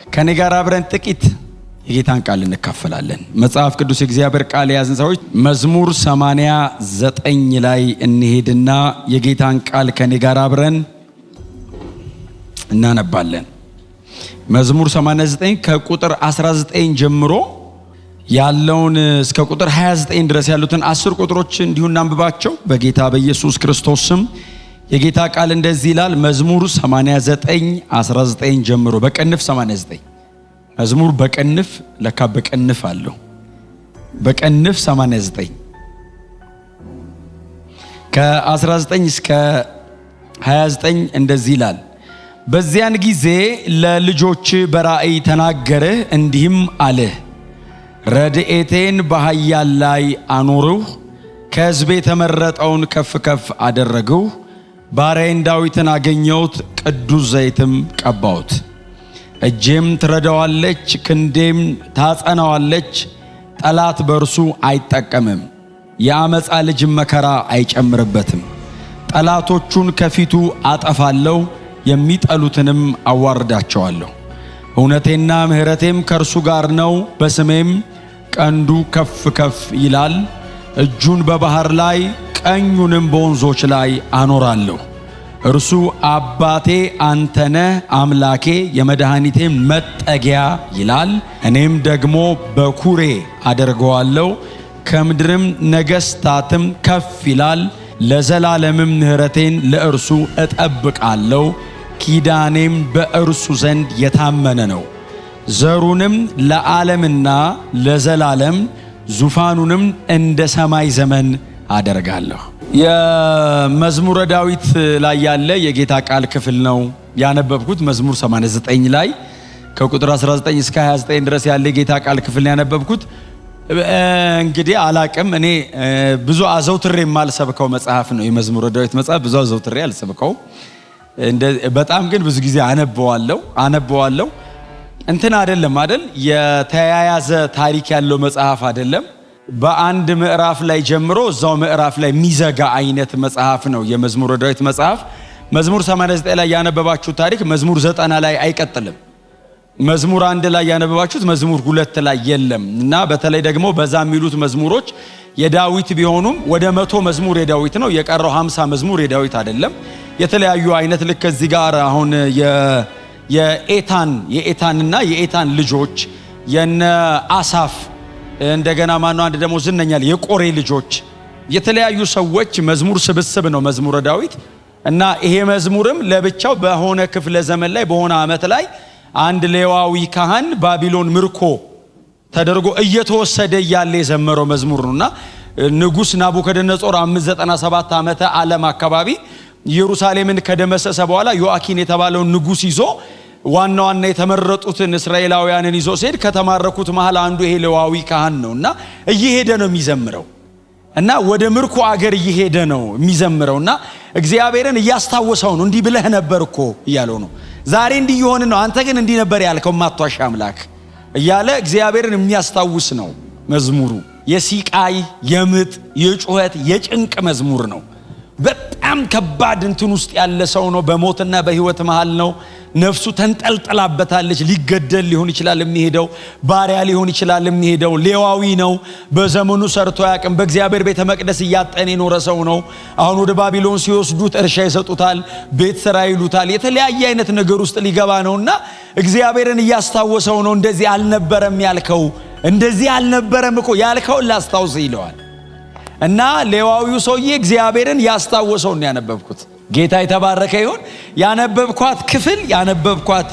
ከኔ ጋር አብረን ጥቂት የጌታን ቃል እንካፈላለን። መጽሐፍ ቅዱስ የእግዚአብሔር ቃል የያዝን ሰዎች መዝሙር 89 ላይ እንሄድና የጌታን ቃል ከኔ ጋር አብረን እናነባለን። መዝሙር 89 ከቁጥር 19 ጀምሮ ያለውን እስከ ቁጥር 29 ድረስ ያሉትን 10 ቁጥሮች እንዲሁ እናንብባቸው በጌታ በኢየሱስ ክርስቶስ ስም። የጌታ ቃል እንደዚህ ይላል። መዝሙር 89 19 ጀምሮ በቅንፍ 89 መዝሙር በቅንፍ ለካ በቅንፍ አለው። በቅንፍ 89 ከ19 እስከ 29 እንደዚህ ይላል። በዚያን ጊዜ ለልጆች በራእይ ተናገርህ እንዲህም አለህ፣ ረድኤቴን በኃያል ላይ አኖርሁ፣ ከሕዝቤ የተመረጠውን ከፍ ከፍ አደረግሁ። ባሪያዬን ዳዊትን አገኘሁት፣ ቅዱስ ዘይትም ቀባሁት። እጄም ትረዳዋለች፣ ክንዴም ታጸናዋለች። ጠላት በእርሱ አይጠቀምም፣ የአመፃ ልጅም መከራ አይጨምርበትም። ጠላቶቹን ከፊቱ አጠፋለሁ፣ የሚጠሉትንም አዋርዳቸዋለሁ። እውነቴና ምሕረቴም ከእርሱ ጋር ነው፣ በስሜም ቀንዱ ከፍ ከፍ ይላል። እጁን በባህር ላይ ቀኙንም በወንዞች ላይ አኖራለሁ። እርሱ አባቴ አንተነህ፣ አምላኬ የመድኃኒቴም መጠጊያ ይላል። እኔም ደግሞ በኩሬ አደርገዋለሁ፣ ከምድርም ነገሥታትም ከፍ ይላል። ለዘላለምም ምሕረቴን ለእርሱ እጠብቃለሁ፣ ኪዳኔም በእርሱ ዘንድ የታመነ ነው። ዘሩንም ለዓለምና ለዘላለም ዙፋኑንም እንደ ሰማይ ዘመን አደርጋለሁ። የመዝሙረ ዳዊት ላይ ያለ የጌታ ቃል ክፍል ነው ያነበብኩት። መዝሙር 89 ላይ ከቁጥር 19 እስከ 29 ድረስ ያለ የጌታ ቃል ክፍል ያነበብኩት። እንግዲህ አላቅም፣ እኔ ብዙ አዘውትሬ የማልሰብከው መጽሐፍ ነው የመዝሙረ ዳዊት መጽሐፍ። ብዙ አዘውትሬ አልሰብከው፣ በጣም ግን ብዙ ጊዜ አነበዋለሁ። እንትን አይደለም አይደል፣ የተያያዘ ታሪክ ያለው መጽሐፍ አይደለም። በአንድ ምዕራፍ ላይ ጀምሮ እዛው ምዕራፍ ላይ የሚዘጋ አይነት መጽሐፍ ነው የመዝሙረ ዳዊት መጽሐፍ። መዝሙር 89 ላይ ያነበባችሁት ታሪክ መዝሙር 90 ላይ አይቀጥልም። መዝሙር 1 ላይ ያነበባችሁት መዝሙር 2 ላይ የለም። እና በተለይ ደግሞ በዛ የሚሉት መዝሙሮች የዳዊት ቢሆኑም ወደ 100 መዝሙር የዳዊት ነው፣ የቀረው 50 መዝሙር የዳዊት አይደለም። የተለያዩ አይነት ልክ እዚህ ጋር አሁን የኤታንና የኤታን ልጆች የነ አሳፍ እንደገና አንድ ደግሞ ዝነኛል የቆሬ ልጆች የተለያዩ ሰዎች መዝሙር ስብስብ ነው መዝሙረ ዳዊት። እና ይሄ መዝሙርም ለብቻው በሆነ ክፍለ ዘመን ላይ በሆነ ዓመት ላይ አንድ ሌዋዊ ካህን ባቢሎን ምርኮ ተደርጎ እየተወሰደ እያለ የዘመረው መዝሙር ነውና ንጉስ ናቡከደነጾር 597 ዓመተ ዓለም አካባቢ ኢየሩሳሌምን ከደመሰሰ በኋላ ዮአኪን የተባለውን ንጉስ ይዞ ዋና የተመረጡትን እስራኤላውያንን ይዞ ሲሄድ ከተማረኩት መሃል አንዱ ይሄ ሌዋዊ ካህን ነውና እየሄደ ነው የሚዘምረው። እና ወደ ምርኮ አገር እየሄደ ነው የሚዘምረውና እግዚአብሔርን እያስታወሰው ነው። እንዲህ ብለህ ነበርኮ እያለው ነው። ዛሬ እንዲህ ይሆን ነው፣ አንተ ግን እንዲህ ነበር ያልከው ማትዋሻ አምላክ እያለ እግዚአብሔርን የሚያስታውስ ነው መዝሙሩ። የሲቃይ የምጥ የጩኸት የጭንቅ መዝሙር ነው። በጣም ከባድ እንትን ውስጥ ያለ ሰው ነው። በሞትና በህይወት መሃል ነው። ነፍሱ ተንጠልጥላበታለች። ሊገደል ሊሆን ይችላል የሚሄደው፣ ባሪያ ሊሆን ይችላል የሚሄደው። ሌዋዊ ነው። በዘመኑ ሰርቶ ያቅም በእግዚአብሔር ቤተ መቅደስ እያጠነ የኖረ ሰው ነው። አሁን ወደ ባቢሎን ሲወስዱት እርሻ ይሰጡታል፣ ቤት ስራ ይሉታል። የተለያየ አይነት ነገር ውስጥ ሊገባ ነውና እግዚአብሔርን እያስታወሰው ነው። እንደዚህ አልነበረም ያልከው፣ እንደዚህ አልነበረም እኮ ያልከውን ላስታውስ ይለዋል። እና ሌዋዊው ሰውዬ እግዚአብሔርን ያስታወሰው ነው ያነበብኩት። ጌታ የተባረከ ይሁን። ያነበብኳት ክፍል ያነበብኳት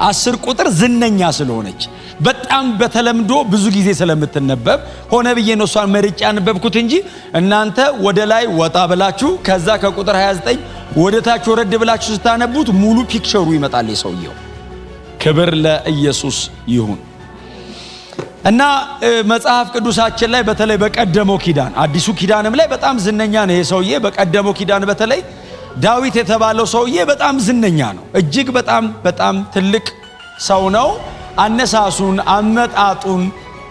10 ቁጥር ዝነኛ ስለሆነች በጣም በተለምዶ ብዙ ጊዜ ስለምትነበብ ሆነ ብዬ ነው እሷን መርጬ ያነበብኩት እንጂ እናንተ ወደ ላይ ወጣ ብላችሁ ከዛ ከቁጥር 29 ወደ ታች ወረድ ብላችሁ ስታነቡት ሙሉ ፒክቸሩ ይመጣል የሰውየው። ክብር ለኢየሱስ ይሁን። እና መጽሐፍ ቅዱሳችን ላይ በተለይ በቀደመው ኪዳን አዲሱ ኪዳንም ላይ በጣም ዝነኛ ነው ይሄ ሰውዬ። በቀደመው ኪዳን በተለይ ዳዊት የተባለው ሰውዬ በጣም ዝነኛ ነው። እጅግ በጣም ትልቅ ሰው ነው። አነሳሱን አመጣጡን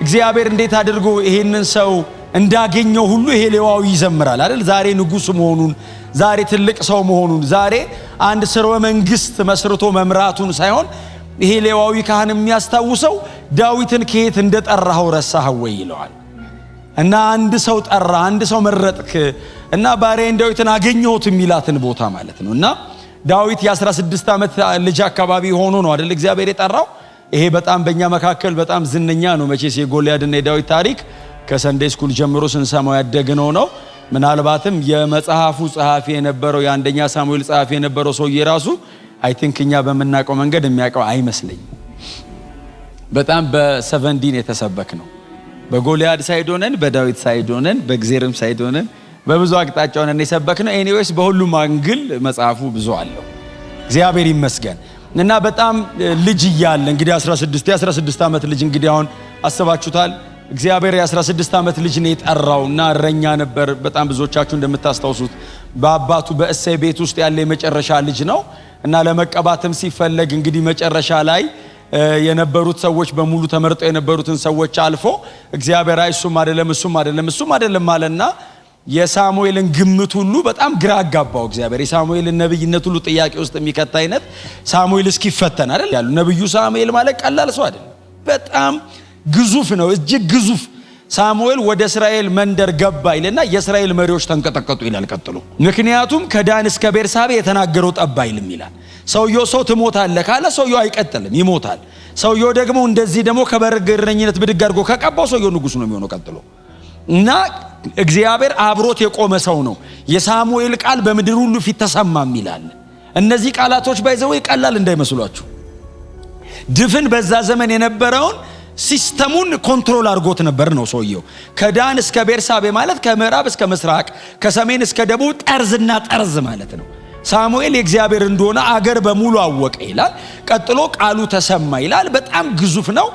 እግዚአብሔር እንዴት አድርጎ ይሄንን ሰው እንዳገኘው ሁሉ ይሄ ሌዋዊ ይዘምራል አይደል? ዛሬ ንጉስ መሆኑን፣ ዛሬ ትልቅ ሰው መሆኑን፣ ዛሬ አንድ ስርወ መንግስት መስርቶ መምራቱን ሳይሆን ይሄ ሌዋዊ ካህን የሚያስታውሰው ዳዊትን ከየት እንደጠራው ረሳህ ወይ ይለዋል። እና አንድ ሰው ጠራ፣ አንድ ሰው መረጥክ እና ባሪያዬን ዳዊትን አገኘሁት የሚላትን ቦታ ማለት ነው። እና ዳዊት የ16 ዓመት ልጅ አካባቢ ሆኖ ነው አይደል እግዚአብሔር የጠራው። ይሄ በጣም በእኛ መካከል በጣም ዝነኛ ነው። መቼስ የጎልያድና የዳዊት ታሪክ ከሰንዴይ ስኩል ጀምሮ ስንሰማው ያደግነው ነው። ምናልባትም የመጽሐፉ ጸሐፊ የነበረው የአንደኛ ሳሙኤል ጸሐፊ የነበረው ሰውዬ ራሱ አይ ቲንክ እኛ በመናቀው መንገድ የሚያቀው አይመስለኝም። በጣም በ7 የተሰበክ ነው። በጎልያድ ሳይድ ሆነን፣ በዳዊት ሳይድ ሆነን፣ በእግዚአብሔርም ሳይድ ሆነን በብዙ አቅጣጫ ሆነን የሰበክነው። ኤኒዌይስ በሁሉም አንግል መጽሐፉ ብዙ አለው። እግዚአብሔር ይመስገን። እና በጣም ልጅ እያለ እንግዲህ 16 ዓመት ልጅ እንግዲህ አሁን አስባችሁታል። እግዚአብሔር የ16 ዓመት ልጅ ነው የጠራውና እረኛ ነበር። በጣም ብዙዎቻችሁ እንደምታስታውሱት በአባቱ በእሴይ ቤት ውስጥ ያለ የመጨረሻ ልጅ ነው እና ለመቀባትም ሲፈለግ እንግዲህ መጨረሻ ላይ የነበሩት ሰዎች በሙሉ ተመርጠው የነበሩትን ሰዎች አልፎ እግዚአብሔር እሱም አይደለም ማለና የሳሙኤልን ግምት ሁሉ በጣም ግራ አጋባው። እግዚአብሔር የሳሙኤልን ነብይነት ሁሉ ጥያቄ ውስጥ የሚከታ አይነት ሳሙኤል እስኪፈተን አይደል ያሉ። ነብዩ ሳሙኤል ማለት ቀላል ሰው አይደለም፣ በጣም ግዙፍ ነው፣ እጅግ ግዙፍ። ሳሙኤል ወደ እስራኤል መንደር ገባ ይልና የእስራኤል መሪዎች ተንቀጠቀጡ ይላል ቀጥሎ። ምክንያቱም ከዳን እስከ ቤርሳቤ የተናገረው ጠብ አይልም ይላል። ሰውየው ሰው ትሞታለህ ካለ ሰውየው አይቀጥልም፣ ይሞታል። ሰውየው ደግሞ እንደዚህ ደግሞ ከበረገረኝነት ብድግ አድርጎ ከቀባው ሰውየው ንጉስ ነው የሚሆነው ቀጥሎ። እና እግዚአብሔር አብሮት የቆመ ሰው ነው። የሳሙኤል ቃል በምድር ሁሉ ፊት ተሰማም ይላል። እነዚህ ቃላቶች ባይዘው ቀላል እንዳይመስሏችሁ። ድፍን በዛ ዘመን የነበረውን ሲስተሙን ኮንትሮል አድርጎት ነበር ነው ሰውየው። ከዳን እስከ ቤርሳቤ ማለት ከምዕራብ እስከ ምስራቅ፣ ከሰሜን እስከ ደቡብ ጠርዝና ጠርዝ ማለት ነው። ሳሙኤል የእግዚአብሔር እንደሆነ አገር በሙሉ አወቀ ይላል። ቀጥሎ ቃሉ ተሰማ ይላል። በጣም ግዙፍ ነው።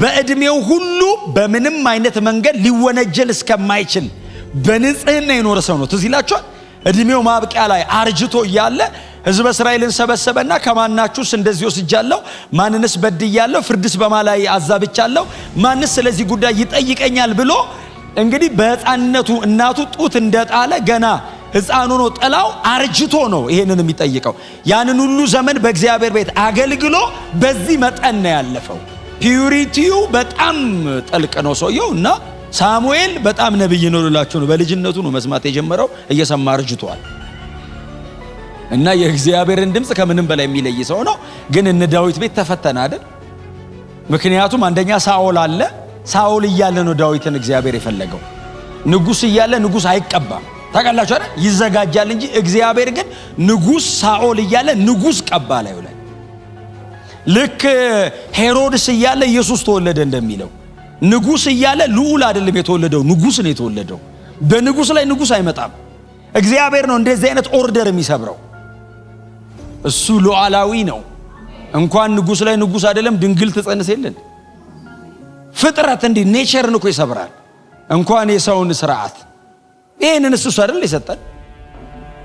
በእድሜው ሁሉ በምንም አይነት መንገድ ሊወነጀል እስከማይችል በንጽህና የኖረ ሰው ነው። ትዝ ይላችኋል። እድሜው ማብቂያ ላይ አርጅቶ እያለ ሕዝበ እስራኤልን ሰበሰበና ከማናችሁስ እንደዚህ ወስጃለሁ? ማንንስ በድያለሁ? ፍርድስ በማላይ አዛብቻለሁ? ማንስ ስለዚህ ጉዳይ ይጠይቀኛል ብሎ እንግዲህ በሕፃንነቱ እናቱ ጡት እንደጣለ ገና ሕፃኑ ነው ጥላው አርጅቶ ነው ይሄንን የሚጠይቀው። ያንን ሁሉ ዘመን በእግዚአብሔር ቤት አገልግሎ በዚህ መጠን ነው ያለፈው። ፒዩሪቲው በጣም ጥልቅ ነው ሰውየው። እና ሳሙኤል በጣም ነብይ ነው ልላችሁ ነው። በልጅነቱ ነው መስማት የጀመረው፣ እየሰማ አርጅቷል። እና የእግዚአብሔርን ድምጽ ከምንም በላይ የሚለይ ሰው ነው። ግን እነ ዳዊት ቤት ተፈተነ አይደል? ምክንያቱም አንደኛ ሳኦል አለ። ሳኦል እያለ ነው ዳዊትን እግዚአብሔር የፈለገው። ንጉስ እያለ ንጉስ አይቀባም ታውቃላችሁ አይደል? ይዘጋጃል እንጂ። እግዚአብሔር ግን ንጉስ ሳኦል እያለ ንጉስ ቀባ ላይ ይላል። ልክ ሄሮድስ እያለ ኢየሱስ ተወለደ እንደሚለው ንጉስ እያለ ልዑል አይደለም የተወለደው፣ ንጉስ ነው የተወለደው። በንጉስ ላይ ንጉስ አይመጣም። እግዚአብሔር ነው እንደዚህ አይነት ኦርደር የሚሰብረው። እሱ ሉዓላዊ ነው። እንኳን ንጉስ ላይ ንጉስ አይደለም ድንግል ትጸንስ የለን ፍጥረት እንዲህ ኔቸርን እኮ ይሰብራል። እንኳን የሰውን ስርዓት ይሄንን እሱ አይደል የሰጠን።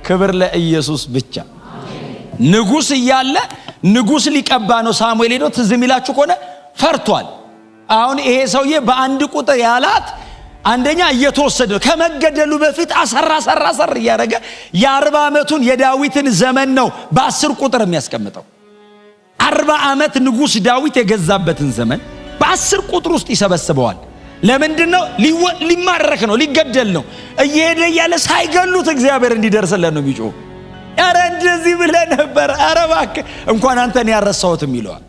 ክብር ለኢየሱስ ብቻ። ንጉስ እያለ ንጉስ ሊቀባ ነው ሳሙኤል ሄዶ። ትዝ የሚላችሁ ከሆነ ፈርቷል። አሁን ይሄ ሰውዬ በአንድ ቁጥር ያላት አንደኛ እየተወሰደ ከመገደሉ በፊት አሰራ እያደረገ የ40 ዓመቱን የዳዊትን ዘመን ነው በ10 ቁጥር የሚያስቀምጠው። 40 ዓመት ንጉስ ዳዊት የገዛበትን ዘመን በ10 ቁጥር ውስጥ ይሰበስበዋል። ለምንድነው? ሊማረክ ነው፣ ሊገደል ነው። እየሄደ ያለ ሳይገሉት እግዚአብሔር እንዲደርስለት ነው የሚጮህ። አረ እንደዚህ ብለህ ነበር፣ አረ እባክህ እንኳን አንተን ያረሳሁትም ይለዋል።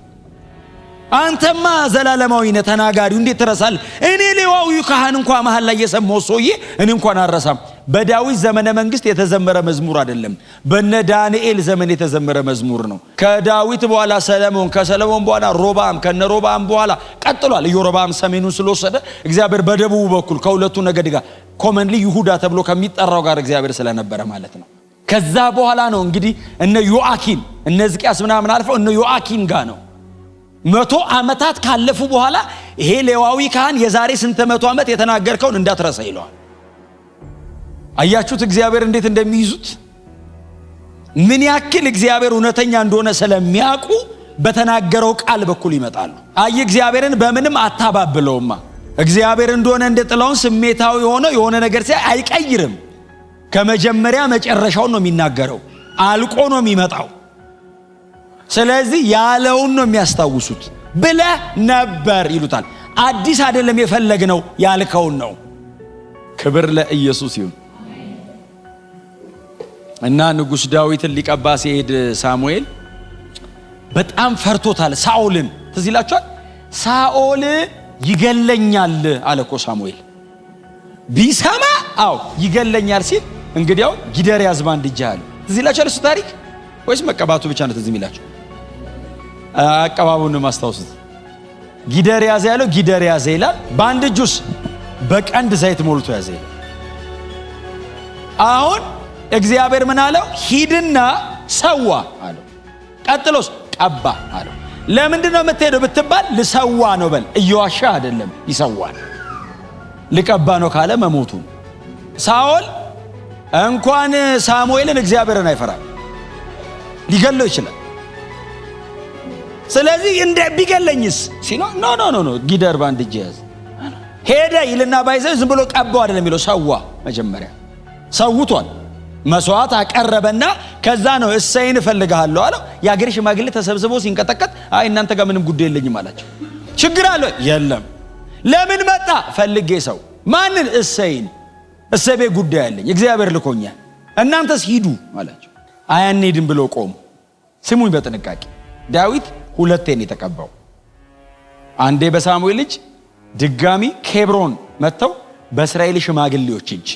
አንተማ ዘላለማዊ ነህ ተናጋሪው፣ እንዴት ትረሳለህ? እኔ ሌዋዊው ካህን እንኳን መሃል ላይ የሰማው ሰውዬ እኔ እንኳን አረሳም። በዳዊት ዘመነ መንግስት የተዘመረ መዝሙር አይደለም፣ በነ ዳንኤል ዘመን የተዘመረ መዝሙር ነው። ከዳዊት በኋላ ሰለሞን፣ ከሰለሞን በኋላ ሮብዓም፣ ከነ ሮብዓም በኋላ ቀጥሏል። ኢዮሮብዓም ሰሜኑን ስለወሰደ እግዚአብሔር በደቡብ በኩል ከሁለቱ ነገድ ጋር ኮመንሊ ይሁዳ ተብሎ ከሚጠራው ጋር እግዚአብሔር ስለነበረ ማለት ነው። ከዛ በኋላ ነው እንግዲህ እነ ዮአኪን እነ ሕዝቅያስ ምናምን አልፈው እነ ዮአኪን ጋር ነው 100 ዓመታት ካለፉ በኋላ ይሄ ሌዋዊ ካህን የዛሬ ስንት 100 ዓመት የተናገርከውን እንዳትረሳ ይለዋል። አያችሁት እግዚአብሔር እንዴት እንደሚይዙት? ምን ያክል እግዚአብሔር እውነተኛ እንደሆነ ስለሚያውቁ በተናገረው ቃል በኩል ይመጣሉ። አይ እግዚአብሔርን በምንም አታባብለውማ። እግዚአብሔር እንደሆነ እንደጥላውን ስሜታዊ ሆኖ የሆነ ነገር ሲያይ አይቀይርም። ከመጀመሪያ መጨረሻውን ነው የሚናገረው። አልቆ ነው የሚመጣው። ስለዚህ ያለውን ነው የሚያስታውሱት። ብለህ ነበር ይሉታል። አዲስ አይደለም የፈለግነው ያልከውን ነው። ክብር ለኢየሱስ ይሁን። እና ንጉሥ ዳዊትን ሊቀባ ሲሄድ ሳሙኤል በጣም ፈርቶታል ሳኦልን። ትዝ ይላችኋል። ሳኦል ይገለኛል አለ እኮ ሳሙኤል። ቢሰማ ይገለኛል ሲል እንግዲያው ጊደር ያዝ ባንድ እጅ አለ። ትዝ ይላችኋል እሱ ታሪክ ወይስ መቀባቱ ብቻ ነው ትዝ የሚላችሁ? አቀባቡን ማስታወሱት። ጊደር ያዘ ያለው ጊደር ያዘ ይላል። ባንድ እጁስ በቀንድ ዘይት ሞልቶ ያዘ ይላል። አሁን እግዚአብሔር ምን አለው? ሂድና ሰዋ አለው። ቀጥሎስ ቀባ አለው። ለምንድን ነው የምትሄደው ብትባል ልሰዋ ነው በል። እየዋሻ አይደለም ይሰዋል። ልቀባ ነው ካለ መሞቱ። ሳኦል እንኳን ሳሙኤልን እግዚአብሔርን አይፈራም፣ ሊገለው ይችላል። ስለዚህ እንደ ቢገለኝስ ሲለው ኖ ጊደር ባንድ እጅ ያዝ ሄደ ይልና ባይዘው ዝም ብሎ ቀባው አይደለም የሚለው። ሰዋ መጀመሪያ ሰውቷል። መስዋዕት አቀረበና ከዛ ነው እሰይን እፈልግሃለሁ አለው። የአገር ሽማግሌ ተሰብስቦ ሲንቀጠቀጥ አይ እናንተ ጋር ምንም ጉዳይ የለኝም አላቸው። ችግር አለ? የለም። ለምን መጣ? ፈልጌ ሰው። ማንን? እሰይን። እሰቤ ጉዳይ አለኝ፣ እግዚአብሔር ልኮኛል፣ እናንተስ ሂዱ አላቸው። አይ አንሄድም ብለው ቆሙ። ስሙኝ በጥንቃቄ ዳዊት ሁለቴ ነው የተቀባው። አንዴ በሳሙኤል እጅ፣ ድጋሚ ኬብሮን መጥተው በእስራኤል ሽማግሌዎች እጅ።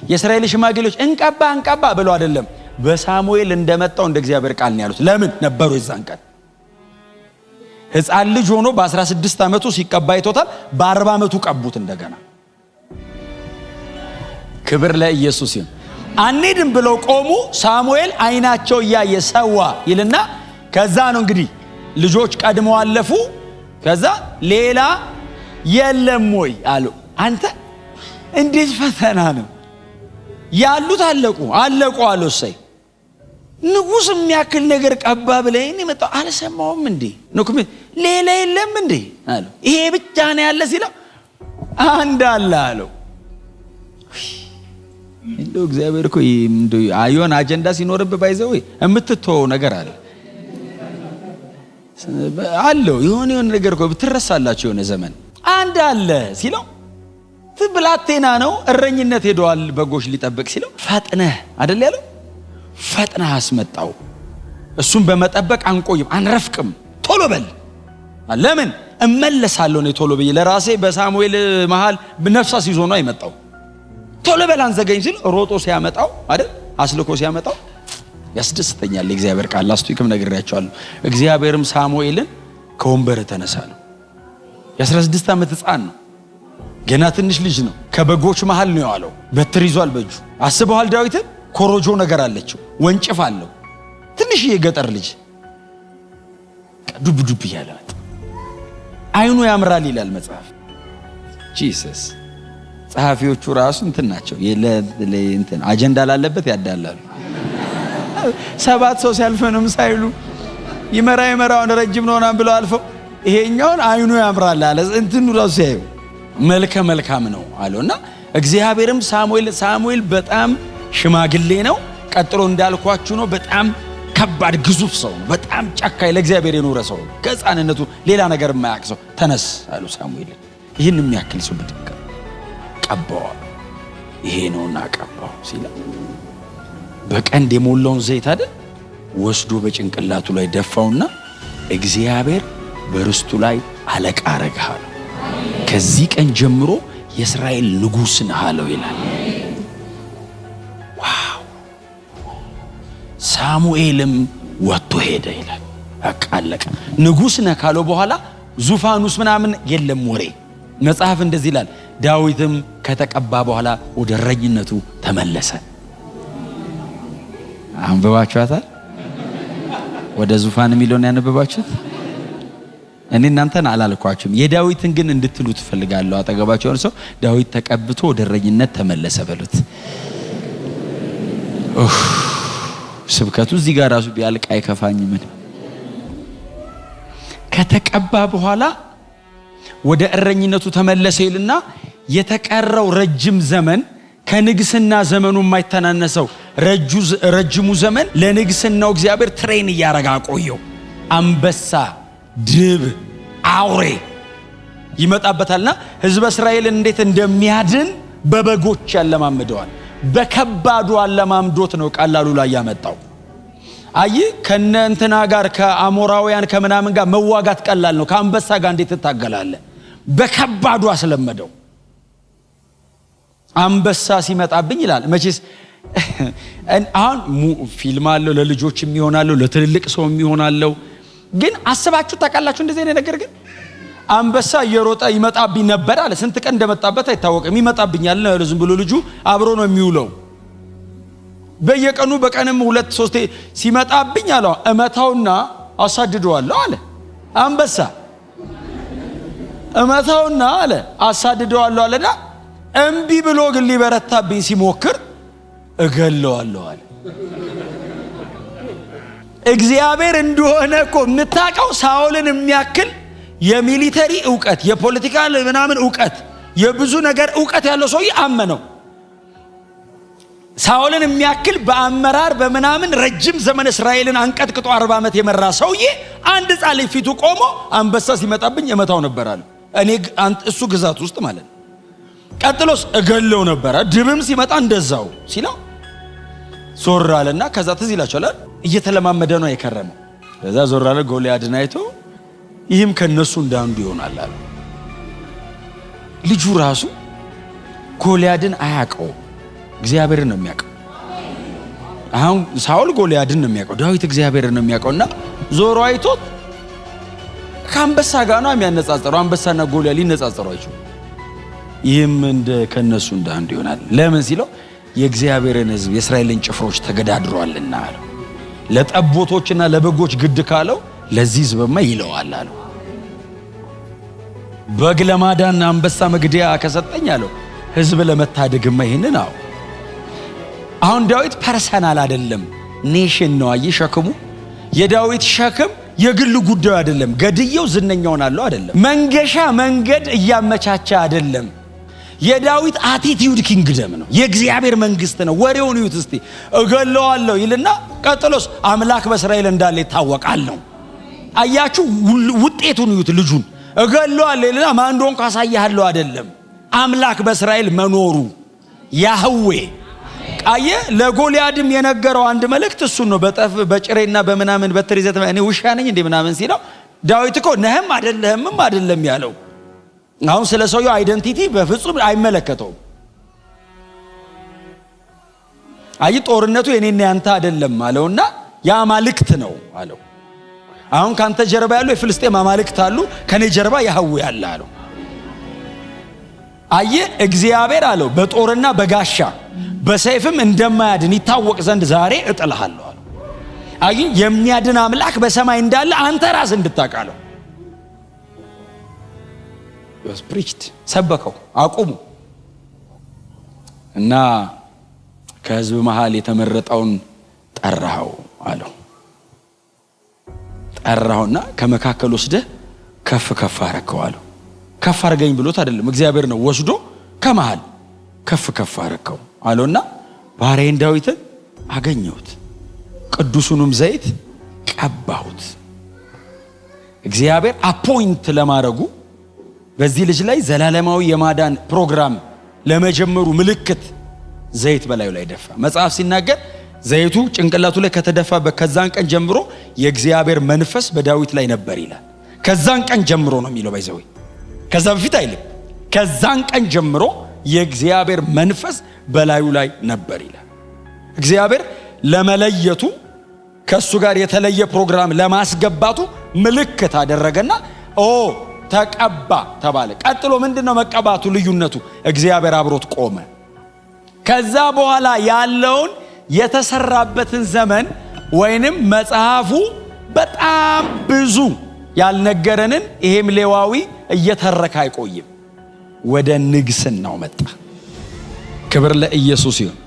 የእስራኤል ሽማግሌዎች እንቀባ ብለው አይደለም፣ በሳሙኤል እንደመጣው እንደ እግዚአብሔር ቃል ነው ያሉት። ለምን ነበሩ? የዛን ቀን ሕፃን ልጅ ሆኖ በ16 ዓመቱ ሲቀባ ይቶታል። በ40 ዓመቱ ቀቡት እንደገና። ክብር ለኢየሱስ ይሁን። አንሄድም ብለው ቆሙ። ሳሙኤል አይናቸው እያየ ሰዋ ይልና ከዛ ነው እንግዲህ ልጆች ቀድመው አለፉ። ከዛ ሌላ የለም ወይ አሉ። አንተ እንዴት ፈተና ነው ያሉት? አለቁ አሉ። እሰይ ንጉሥ የሚያክል ነገር ቀባ ብለኝ መጣው አልሰማውም እንዴ? ንኩም ሌላ የለም እንዴ አሉ። ይሄ ብቻ ነው ያለ ሲለው አንድ አለ አለው። እንደው እግዚአብሔር እኮ እንደው አዮን አጀንዳ ሲኖርብህ ባይዘው የምትተወው ነገር አለ አለው። የሆነ ነገር እኮ ብትረሳላችሁ የሆነ ዘመን አንድ አለ ሲለው ብላቴና ነው እረኝነት ሄዷል በጎች ሊጠብቅ ሲለው ፈጥነህ አይደል ያለው፣ ፈጥነህ አስመጣው። እሱም በመጠበቅ አንቆይም አንረፍቅም፣ ቶሎ በል። ለምን እመለሳለሁ ነው ቶሎ ብዬ ለራሴ በሳሙኤል መሃል ነፍሳስ ይዞ ነው አይመጣው። ቶሎ በል አንዘገኝ ሲል ሮጦ ሲያመጣው አይደል አስልኮ ሲያመጣው ያስደስተኛል። እግዚአብሔር ቃል ላስቱይክም ነግሬያቸዋለሁ። እግዚአብሔርም ሳሙኤልን ከወንበር ተነሳ ነው። የ16 ዓመት ሕፃን ነው፣ ገና ትንሽ ልጅ ነው። ከበጎች መሃል ነው ያለው። በትር ይዟል በእጁ። አስበዋል። ዳዊትን ኮሮጆ ነገር አለችው፣ ወንጭፍ አለው። ትንሽ የገጠር ልጅ ዱብ ዱብ እያለ አይኑ ያምራል ይላል መጽሐፍ። ጂሰስ ጸሐፊዎቹ ራሱ እንትን ናቸው፣ እንትን አጀንዳ ላለበት ያዳላሉ። 7 ሰው ሲያልፈንም ሳይሉ ይመራውን ረጅም ነውና ብለው አልፈው ይሄኛውን አይኑ ያምራል አለ። እንትኑ ራሱ ያዩ መልካም ነው አለውና እግዚአብሔርም ሳሙኤል በጣም ሽማግሌ ነው። ቀጥሎ እንዳልኳችሁ ነው። በጣም ከባድ ግዙፍ ሰው ነው። በጣም ጨካኝ ለእግዚአብሔር የኖረ ሰው ነው። ከሕፃንነቱ ሌላ ነገር የማያውቅ ሰው። ተነስ አሉ ሳሙኤል። ይህን የሚያክል ሰው ብድግ ቀባው። ይሄ ነውና ቀባው ሲል በቀንድ የሞላውን ዘይት አይደል ወስዶ በጭንቅላቱ ላይ ደፋውና እግዚአብሔር በርስቱ ላይ አለቃ አረጋው። ከዚህ ቀን ጀምሮ የእስራኤል ንጉሥ ነህ አለው ይላል። ዋው! ሳሙኤልም ወጥቶ ሄደ ይላል። አቃለቀ። ንጉሥ ነህ ካለው በኋላ ዙፋኑስ ምናምን የለም ወሬ። መጽሐፍ እንደዚህ ይላል፣ ዳዊትም ከተቀባ በኋላ ወደ እረኝነቱ ተመለሰ። አንብባችኋታል? ወደ ዙፋን የሚለውን ያነበባችሁት? እኔ እናንተን አላልኳችሁም። የዳዊትን ግን እንድትሉ ትፈልጋለሁ። አጠገባችሁ ያለው ሰው ዳዊት ተቀብቶ ወደ እረኝነት ተመለሰ በሉት። ስብከቱ እዚህ ጋር ራሱ ቢያልቅ አይከፋኝም። ከተቀባ በኋላ ወደ እረኝነቱ ተመለሰ ይልና የተቀረው ረጅም ዘመን ከንግስና ዘመኑ የማይተናነሰው ረጅሙ ዘመን ለንግስናው እግዚአብሔር ትሬን እያረጋ ቆየው። አንበሳ፣ ድብ፣ አውሬ ይመጣበታልና ሕዝበ እስራኤልን እንዴት እንደሚያድን በበጎች ያለማምደዋል። በከባዱ አለማምዶት ነው ቀላሉ ላይ ያመጣው። አይ ከነ እንትና ጋር ከአሞራውያን ከምናምን ጋር መዋጋት ቀላል ነው። ከአንበሳ ጋር እንዴት ትታገላለህ? በከባዱ አስለመደው። አንበሳ ሲመጣብኝ ይላል። መቼስ አሁን ፊልም አለው ለልጆች የሚሆናለው ለትልልቅ ሰው የሚሆናለው። ግን አስባችሁ ታውቃላችሁ እንደዚህ አይነት ነገር? ግን አንበሳ እየሮጠ ይመጣብኝ ነበር አለ። ስንት ቀን እንደመጣበት አይታወቅም። ይመጣብኛል ነው ዝም ብሎ ልጁ አብሮ ነው የሚውለው። በየቀኑ በቀንም 2-3 ሲመጣብኝ አለ እመታውና አሳድደዋለሁ አለ። አንበሳ እመታውና አለ አሳድደዋለሁ አለና እምቢ ብሎ ግን ሊበረታብኝ ሲሞክር እገለዋለሁ አለ። እግዚአብሔር እንደሆነ እኮ የምታውቀው ሳኦልን የሚያክል የሚሊተሪ ዕውቀት፣ የፖለቲካል ምናምን ዕውቀት፣ የብዙ ነገር ዕውቀት ያለው ሰውዬ አመነው። ሳኦልን የሚያክል በአመራር በምናምን ረጅም ዘመን እስራኤልን አንቀጥቅጦ 40 ዓመት የመራ ሰውዬ አንድ ሕፃን ልጅ ፊቱ ቆሞ አንበሳ ሲመጣብኝ እመታው ነበር አለ። እሱ ግዛት ውስጥ ማለት ነው። ቀጥሎስ እገለው ነበር። ድብም ሲመጣ እንደዛው ሲለው ዞር አለና ከዛ ትዝ ይላችኋል እየተለማመደ ነው የከረመው። ከዛ ዞር አለ ጎልያድን አይቶ ይህም ከነሱ እንዳንዱ ይሆናል አለ። ልጁ ራሱ ጎልያድን አያውቀው፣ እግዚአብሔርን ነው የሚያውቀው። አሁን ሳኦል ጎልያድን ነው የሚያውቀው፣ ዳዊት እግዚአብሔርን ነው የሚያውቀውና ዞሮ አይቶት ከአንበሳ ጋር ነው የሚያነጻጽረው። አንበሳና ጎልያድ ሊነጻጽሩ አይችሉም። ይህም እንደ ከነሱ እንዳንዱ ይሆናል። ለምን ሲለው የእግዚአብሔርን ሕዝብ የእስራኤልን ጭፍሮች ተገዳድሯልና አለው። ለጠቦቶችና ለበጎች ግድ ካለው ለዚህ ሕዝብማ ይለዋል አለው። በግ ለማዳን አንበሳ መግደያ ከሰጠኝ አለው ሕዝብ ለመታደግማ ይሄንን አው አሁን ዳዊት ፐርሰናል አይደለም ኔሽን ነው። አይ ሸክሙ የዳዊት ሸክም የግል ጉዳዩ አይደለም። ገድየው ዝነኛውን አለው አይደለም። መንገሻ መንገድ እያመቻቸ አይደለም። የዳዊት አቲቲዩድ ኪንግደም ነው፣ የእግዚአብሔር መንግስት ነው። ወሬውን ይዩት እስቲ። እገለዋለሁ ይልና ቀጥሎስ አምላክ በእስራኤል እንዳለ ይታወቃል ነው። አያችሁ ውጤቱን ይዩት። ልጁን እገለዋለሁ ይልና ማን እንደሆነ ካሳያለሁ አይደለም፣ አምላክ በእስራኤል መኖሩ ያህዌ አየ። ለጎልያድም የነገረው አንድ መልእክት እሱን ነው። በጠፍ በጭሬና በምናምን በትር ይዘት እኔ ውሻ ነኝ እንዴ ምናምን ሲለው ዳዊት እኮ ነህም አይደለህምም አይደለም ያለው። አሁን ስለ ሰውየው አይደንቲቲ በፍጹም አይመለከተውም። አይ ጦርነቱ የኔና ያንተ አይደለም አለውና የአማልክት ነው አለው። አሁን ካንተ ጀርባ ያለው የፍልስጤም አማልክት አሉ፣ ከኔ ጀርባ ያህዌ አለ አለው። አይ እግዚአብሔር አለው በጦርና በጋሻ በሰይፍም እንደማያድን ይታወቅ ዘንድ ዛሬ እጥልሃለሁ አለው። አይ የሚያድን አምላክ በሰማይ እንዳለ አንተ ራስ እንድታውቃለሁ። ፕሪችድ ሰበከው አቁሙ እና ከህዝብ መሃል የተመረጠውን ጠራው አለው። ጠራውና ከመካከል ወስደህ ከፍ ከፍ አረከው አለው። ከፍ አርገኝ ብሎት አይደለም፣ እግዚአብሔር ነው ወስዶ ከመሃል ከፍ ከፍ አረከው አለውና ባሪያዬን ዳዊትን አገኘሁት፣ ቅዱሱንም ዘይት ቀባሁት። እግዚአብሔር አፖይንት ለማድረጉ በዚህ ልጅ ላይ ዘላለማዊ የማዳን ፕሮግራም ለመጀመሩ ምልክት ዘይት በላዩ ላይ ደፋ። መጽሐፍ ሲናገር ዘይቱ ጭንቅላቱ ላይ ከተደፋበት ከዛን ቀን ጀምሮ የእግዚአብሔር መንፈስ በዳዊት ላይ ነበር ይላል። ከዛን ቀን ጀምሮ ነው የሚለው ባይዘው፣ ከዛ በፊት አይልም። ከዛን ቀን ጀምሮ የእግዚአብሔር መንፈስ በላዩ ላይ ነበር ይላል። እግዚአብሔር ለመለየቱ ከሱ ጋር የተለየ ፕሮግራም ለማስገባቱ ምልክት አደረገና ተቀባ ተባለ። ቀጥሎ ምንድነው መቀባቱ ልዩነቱ? እግዚአብሔር አብሮት ቆመ። ከዛ በኋላ ያለውን የተሰራበትን ዘመን ወይንም መጽሐፉ በጣም ብዙ ያልነገረንን ይሄም ሌዋዊ እየተረከ አይቆይም፣ ወደ ንግስናው መጣ። ክብር ለኢየሱስ ይሁን።